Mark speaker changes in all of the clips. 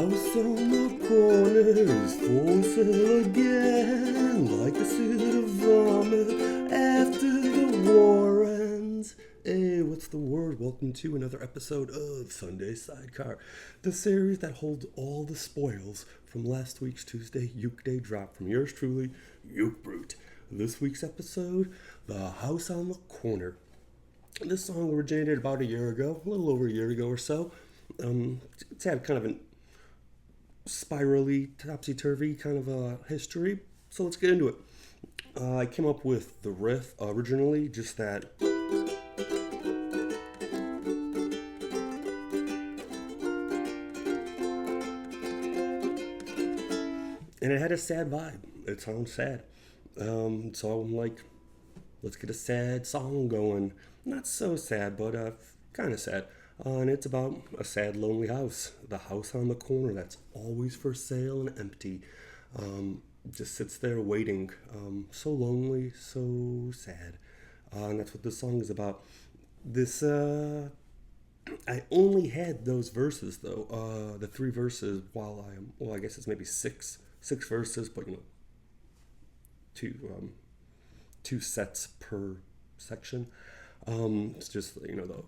Speaker 1: house on the corner is for sale again, like a suit of vomit after the war ends. Hey, what's the word? Welcome to another episode of Sunday Sidecar, the series that holds all the spoils from last week's Tuesday Ukeday drop from yours truly, Uke Brute. This week's episode, The House on the Corner. This song originated about a year ago, a little over a year ago or so. It's had kind of a spirally, topsy-turvy kind of a history, so let's get into it. I came up with the riff originally, just that. And it had a sad vibe. It sounds sad. So I'm like, let's get a sad song going. Not so sad, but kind of sad. And it's about a sad, lonely house. The house on the corner that's always for sale and empty. Just sits there waiting. So lonely, so sad. And that's what this song is about. This, I only had those verses, though. The three verses while I guess it's maybe six verses, but two sets per section. It's just, the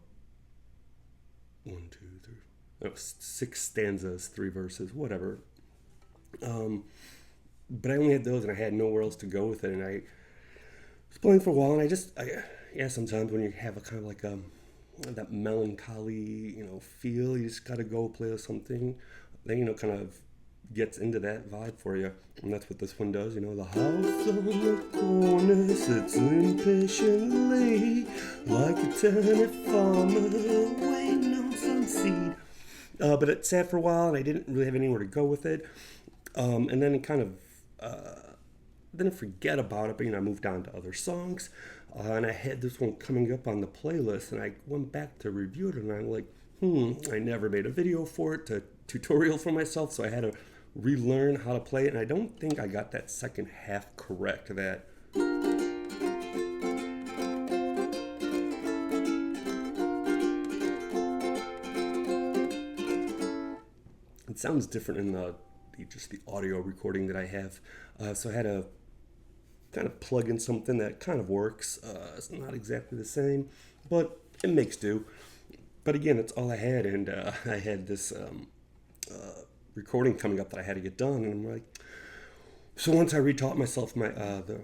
Speaker 1: 1, 2, 3, 6 stanzas, 3 verses, whatever. But I only had those, and I had nowhere else to go with it. And I was playing for a while, and sometimes when you have a kind of like that melancholy, feel, you just gotta go play with something that kind of gets into that vibe for you, and that's what this one does. The house on the corner sits impatiently like a turnip farmer waiting on some seed. But it sat for a while, and I didn't really have anywhere to go with it. And then it kind of didn't forget about it, but I moved on to other songs, and I had this one coming up on the playlist, and I went back to review it, and I'm like, I never made a video for it, a tutorial for myself, so I had to relearn how to play it, and I don't think I got that second half correct. That it sounds different in the audio recording that I have, so I had to kind of plug in something that kind of works. It's not exactly the same, but it makes do. But again, that's all I had, and I had this recording coming up that I had to get done, and I'm like, so once I retaught myself the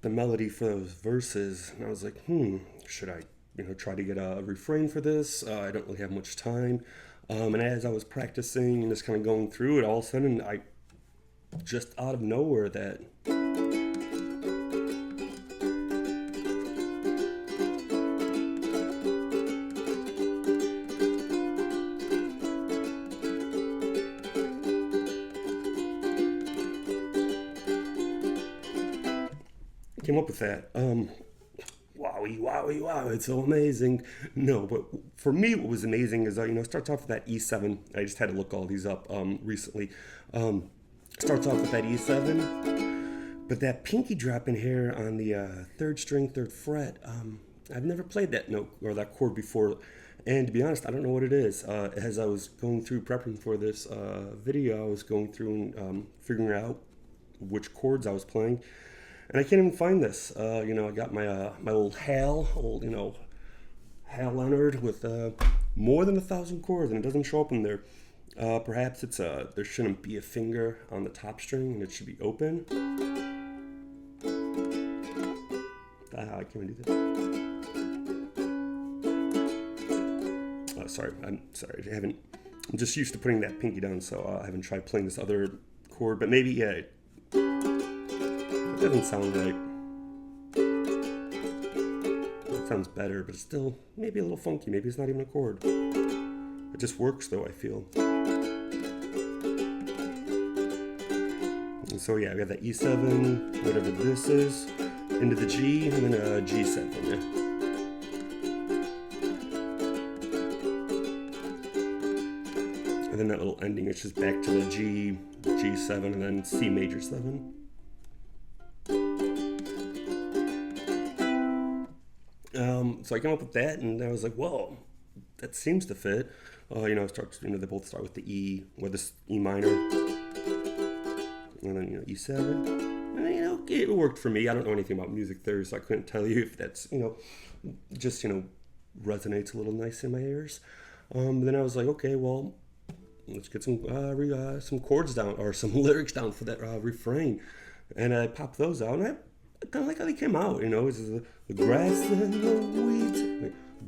Speaker 1: melody for those verses, and I was like, should I try to get a refrain for this? I don't really have much time, and as I was practicing and just kind of going through it, all of a sudden I just out of nowhere that came up with that. Wow, it's so amazing. No, but for me what was amazing is, it starts off with that E7. I just had to look all these up recently. Starts off with that E7, but that pinky drop in here on the 3rd string, 3rd fret, I've never played that note or that chord before, and to be honest, I don't know what it is. As I was going through prepping for this video, I was going through and figuring out which chords I was playing, and I can't even find this. I got my old Hal Leonard with more than 1,000 chords, and it doesn't show up in there. Perhaps it's there shouldn't be a finger on the top string, and it should be open. I can't do this. I'm sorry. I'm just used to putting that pinky down, so I haven't tried playing this other chord. But maybe, it doesn't sound right. It sounds better, but it's still maybe a little funky. Maybe it's not even a chord. It just works, though, I feel. And so, I got that E7, whatever this is, into the G, and then a G7. Yeah. And then that little ending, it's just back to the G7, and then C major 7. So I came up with that, and I was like, whoa, that seems to fit. They both start with the E, or this E minor, and then E7. And it worked for me. I don't know anything about music theory, so I couldn't tell you if that's just resonates a little nice in my ears. Then I was like, okay, well, let's get some chords down, or some lyrics down for that refrain, and I popped those out, and I kind of like how they came out. It's the grass and the weeds,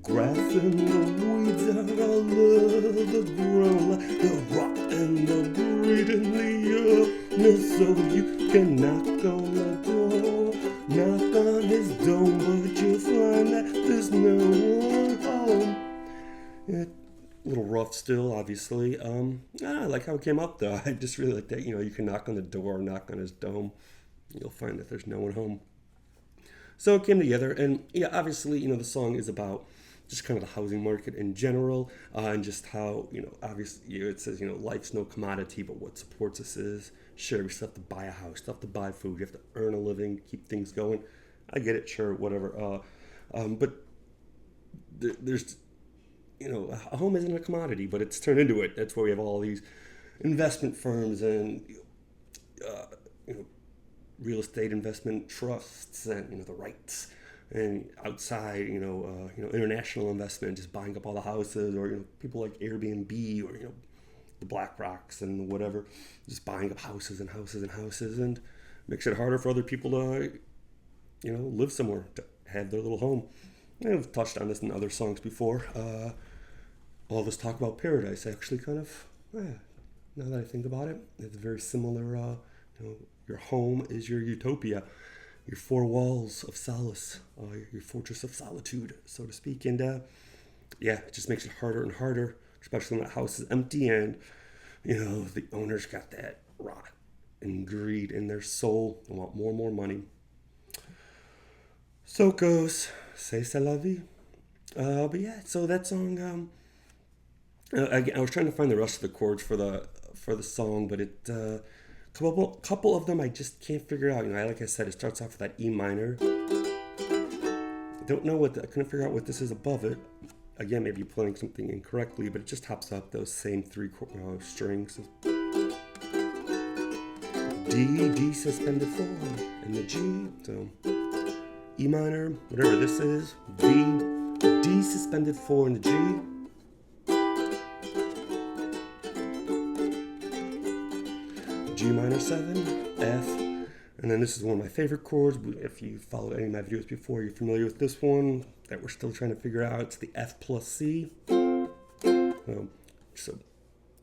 Speaker 1: grass and the weeds are all over the ground, like the rock and the breed in the earth. So you can knock on the door, knock on his dome, but you'll find that there's no one home. A little rough still, obviously. I like how it came up, though. I just really like that. You can knock on the door, knock on his dome. You'll find that there's no one home. So it came together, and yeah, obviously, the song is about just kind of the housing market in general, and just how, obviously, it says, life's no commodity, but what supports us is, sure, we still have to buy a house, still have to buy food, you have to earn a living, keep things going. I get it, sure, whatever. But there's, a home isn't a commodity, but it's turned into it. That's why we have all these investment firms and, real estate investment trusts and, the REITs. And outside, international investment, just buying up all the houses, or people like Airbnb, or the BlackRocks and whatever, just buying up houses and houses and houses, and makes it harder for other people to, live somewhere, to have their little home. And I've touched on this in other songs before. All of us talk about paradise. Actually, kind of, now that I think about it, it's very similar. Your home is your utopia, your four walls of solace, your fortress of solitude, so to speak. And it just makes it harder and harder, especially when the house is empty and, the owners got that rot and greed in their soul and want more and more money. So it goes, c'est la vie. But yeah, so that song, I was trying to find the rest of the chords for the song, but it couple of them I just can't figure out. Like I said, it starts off with that E minor. I don't know I couldn't figure out what this is above it. Again, maybe you're playing something incorrectly, but it just hops up those same three strings. D suspended 4, and the G. So E minor, whatever this is, D suspended 4, and the G. G minor 7, F, and then this is one of my favorite chords. If you followed any of my videos before, you're familiar with this one that we're still trying to figure out. It's the F plus C. So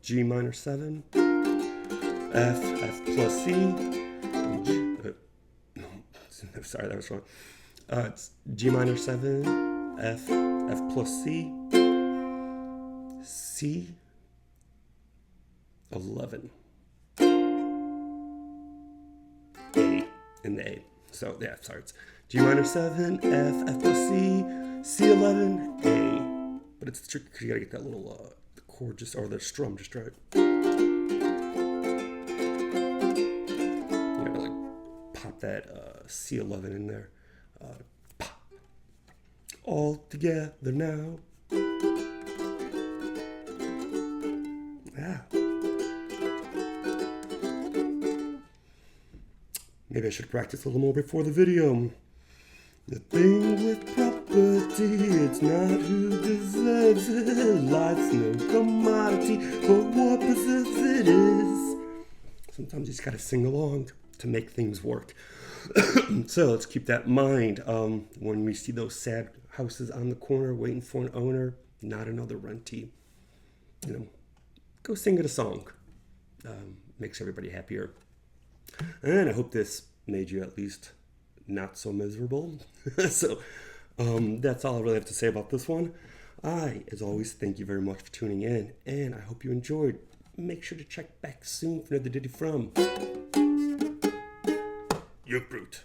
Speaker 1: G minor 7, F plus C, sorry, that was wrong. It's G minor 7, F plus C, C 11. A in the A. So yeah, sorry, it's G minor 7, F plus C, C11, A. But it's tricky because you gotta get that little the chord or the strum just right. You gotta like pop that C11 in there. Pop. All together now. Yeah. Maybe I should practice a little more before the video. The thing with property, it's not who deserves it. Life's no commodity, but what preserves it is. Sometimes you just gotta sing along to make things work. So let's keep that in mind. When we see those sad houses on the corner waiting for an owner, not another rentee, go sing it a song. Makes everybody happier. And I hope this made you at least not so miserable. So that's all I really have to say about this one. As always, thank you very much for tuning in, and I hope you enjoyed. Make sure to check back soon for another ditty from Uke Brute.